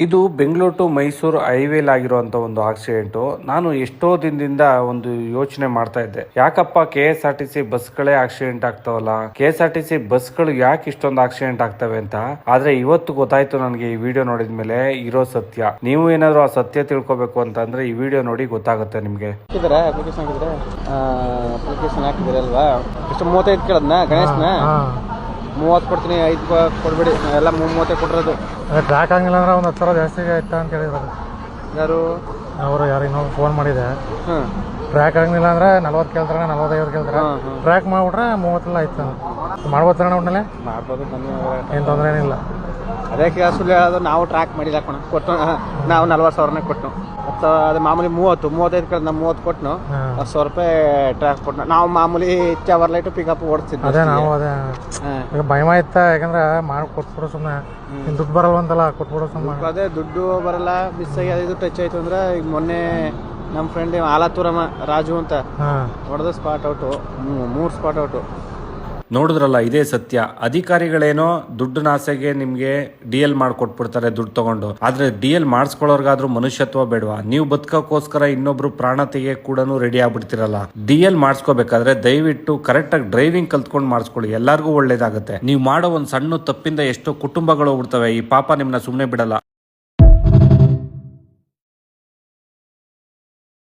ಇದು ಬೆಂಗಳೂರು ಟು ಮೈಸೂರು ಹೈವೇಲ್ ಆಗಿರುವಂತ ಒಂದು ಆಕ್ಸಿಡೆಂಟ್. ನಾನು ಎಷ್ಟೋ ದಿನದಿಂದ ಒಂದು ಯೋಚನೆ ಮಾಡ್ತಾ ಇದ್ದೆ, ಯಾಕಪ್ಪ KSRTC ಬಸ್ಗಳೇ ಆಕ್ಸಿಡೆಂಟ್ ಆಗ್ತಾವಲ್ಲ, KSRTC ಬಸ್ಗಳು ಯಾಕೆ ಇಷ್ಟೊಂದು ಆಕ್ಸಿಡೆಂಟ್ ಆಗ್ತವೆ ಅಂತ. ಆದ್ರೆ ಇವತ್ತು ಗೊತ್ತಾಯ್ತು ನನಗೆ ಈ ವಿಡಿಯೋ ನೋಡಿದ್ಮೇಲೆ ಇರೋ ಸತ್ಯ. ನೀವು ಏನಾದ್ರು ಆ ಸತ್ಯ ತಿಳ್ಕೊಬೇಕು ಅಂತಂದ್ರೆ ಈ ವಿಡಿಯೋ ನೋಡಿ ಗೊತ್ತಾಗುತ್ತೆ ನಿಮ್ಗೆ. ಅಪ್ಲಿಕೇಶನ್ ಹಾಕಿದಿರಲ್ವಾ, ಎಷ್ಟು 35 ಕೇಳದ್ನ ಗಣೇಶ್ನ 30 ಕೊಡ್ತೀನಿ, 5 ಕೊಡ್ಬೇಡಿ, ಎಲ್ಲ 30 ಕೊಟ್ಟಿರೋದು. ಟ್ರ್ಯಾಕ್ ಆಗಿಲ್ಲ ಅಂದ್ರೆ ಒಂದು 10,000 ಜಾಸ್ತಿ ಆಯ್ತ ಅಂತ ಹೇಳಿದ್ರು. ಯಾರು ಅವರು ಇನ್ನೊಂದು ಫೋನ್ ಮಾಡಿದೆ, ಟ್ರ್ಯಾಕ್ ಆಗಲಿಲ್ಲ ಅಂದ್ರೆ 40 ಕೇಳ್ತಾರೆ, 45 ಕೇಳ್ತಾರೆ. ಟ್ರ್ಯಾಕ್ ಮಾಡ್ಬಿಟ್ರೆ 30 ಆಯ್ತು. ಮಾಡ್ಬೋತಾರ ಒಟ್ನಲ್ಲಿ ಮಾಡ್ಬೋದು, ಏನು ತೊಂದರೆ ಏನಿಲ್ಲ. ಅದಕ್ಕೆ ಸುಳ್ಳು ಹೇಳೋದು. ನಾವು ಟ್ರ್ಯಾಕ್ ಮಾಡಿಲ್ಲ ಕಣ, ಕೊಟ್ಟು ನಾವು 40,000 ಕೊಟ್ಟು. ಮತ್ತು ಅದು ಮಾಮೂಲಿ 35 ಕಡೆ ನಾವು 30 ಕೊಟ್ಟು 10,000 ರೂಪಾಯಿ ಟ್ರ್ಯಾಕ್ ಕೊಟ್ಟು. ನಾವು ಮಾಮೂಲಿ ಚವರ್ ಲೈಟು ಪಿಕಪ್ ಓಡಿಸ್ತಿದ್ವಿ. ಅದೇ ನಾವು ಈಗ ಭಯ ಆಯ್ತಾ, ಯಾಕಂದ್ರೆ ಮಾಡಿ ಕೊಟ್ಬಿಡು ಸುಮ್ಮನೆ, ದುಡ್ಡು ಬರಲ್ವಂತಲ್ಲ, ಕೊಟ್ಬಿಡು ಸುಮ್ಮನೆ. ಅದೇ ದುಡ್ಡು ಬರಲ್ಲ, ಮಿಸ್ ಆಗಿ ಅದು ಟಚ್ ಆಯ್ತು ಅಂದ್ರೆ. ಈಗ ಮೊನ್ನೆ ನಮ್ಮ ಫ್ರೆಂಡ್ ಆಲಾತೂರಮ್ಮ ರಾಜು ಅಂತ ಹೊಡೆದ ಸ್ಪಾಟ್ ಔಟು, 3 ಸ್ಪಾಟ್ ಔಟು. ನೋಡಿದ್ರಲ್ಲ, ಇದೇ ಸತ್ಯ. ಅಧಿಕಾರಿಗಳೇನೋ ದುಡ್ಡಿನ ಆಸೆಗೆ ನಿಮ್ಗೆ DL ಮಾಡ್ಕೊಟ್ಬಿಡ್ತಾರೆ ದುಡ್ಡು ತಗೊಂಡು. ಆದ್ರೆ DL ಮಾಡಿಸ್ಕೊಳ್ಳೋರ್ಗಾದ್ರೂ ಮನುಷ್ಯತ್ವ ಬೇಡವಾ? ನೀವು ಬದುಕಕ್ಕೋಸ್ಕರ ಇನ್ನೊಬ್ರು ಪ್ರಾಣ ತೆಗೆ ಕೂಡ ರೆಡಿ ಆಗ್ಬಿಡ್ತಿರಲ್ಲ. DL ಮಾಡಿಸ್ಕೋಬೇಕಾದ್ರೆ ದಯವಿಟ್ಟು ಕರೆಕ್ಟ್ ಆಗಿ ಡ್ರೈವಿಂಗ್ ಕಲ್ತ್ಕೊಂಡು ಮಾಡಿಸ್ಕೊಳ್ಳಿ, ಎಲ್ಲಾರ್ಗೂ ಒಳ್ಳೇದಾಗುತ್ತೆ. ನೀವು ಮಾಡೋ ಒಂದ್ ಸಣ್ಣ ತಪ್ಪಿಂದ ಎಷ್ಟೋ ಕುಟುಂಬಗಳು ಹೋಗ್ಬಿಡ್ತವೆ. ಈ ಪಾಪ ನಿಮ್ನ ಸುಮ್ನೆ ಬಿಡಲ್ಲ.